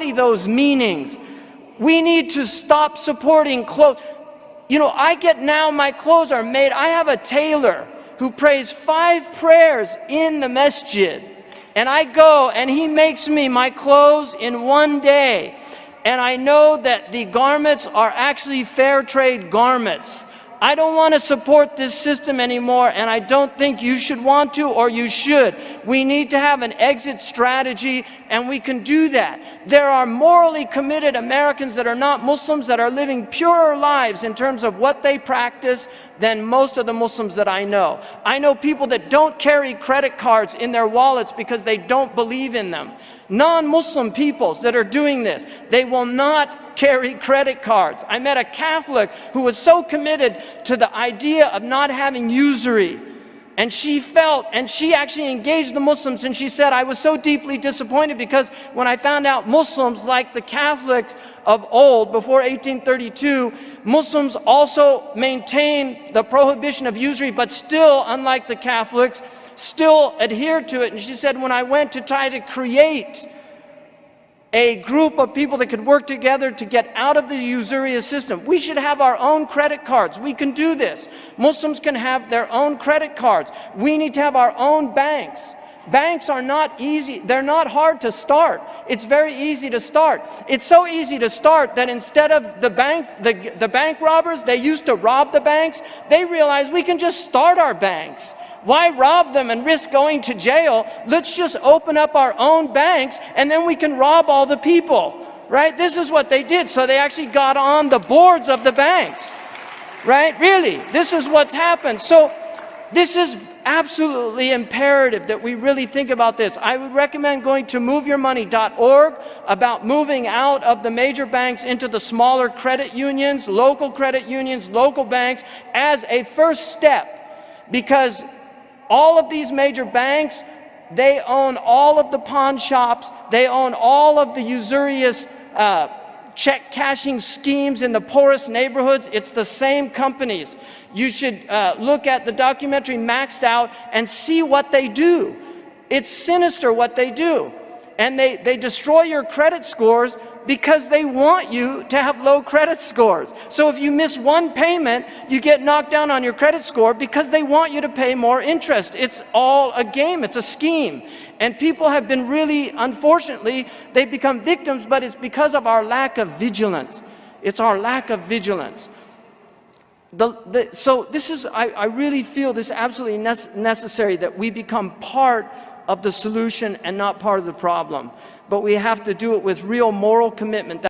embody those meanings. We need to stop supporting clothes. You know, I get now, my clothes are made. I have a tailor who prays 5 prayers in the masjid. And I go and he makes me my clothes in 1 day. And I know that the garments are actually fair trade garments. I don't want to support this system anymore, and I don't think you should want to, or you should. We need to have an exit strategy, and we can do that. There are morally committed Americans that are not Muslims that are living purer lives in terms of what they practice than most of the Muslims that I know. I know people that don't carry credit cards in their wallets because they don't believe in them. Non-Muslim peoples that are doing this, they will not carry credit cards. I met a Catholic who was so committed to the idea of not having usury. And she felt, and she actually engaged the Muslims, and she said, I was so deeply disappointed because when I found out Muslims, like the Catholics of old, before 1832, Muslims also maintained the prohibition of usury, but still, unlike the Catholics, still adhered to it. And she said, when I went to try to create a group of people that could work together to get out of the usurious system. We should have our own credit cards. We can do this. Muslims can have their own credit cards. We need to have our own banks. Banks are not easy. They're not hard to start. It's very easy to start. It's so easy to start that instead of the bank robbers, they used to rob the banks. They realized we can just start our banks. Why rob them and risk going to jail? Let's just open up our own banks and then we can rob all the people, right? This is what they did. So they actually got on the boards of the banks, right? Really, this is what's happened. So this is absolutely imperative that we really think about this. I would recommend going to moveyourmoney.org about moving out of the major banks into the smaller credit unions, local banks as a first step, because all of these major banks, they own all of the pawn shops, they own all of the usurious check cashing schemes in the poorest neighborhoods. It's the same companies. You should look at the documentary Maxed Out and see what they do. It's sinister what they do. And they destroy your credit scores because they want you to have low credit scores. So if you miss one payment, you get knocked down on your credit score because they want you to pay more interest. It's all a game, it's a scheme. And people have been really, unfortunately, they've become victims, but it's because of our lack of vigilance. It's our lack of vigilance. So this is, I really feel this is absolutely necessary that we become part of the solution and not part of the problem. But we have to do it with real moral commitment.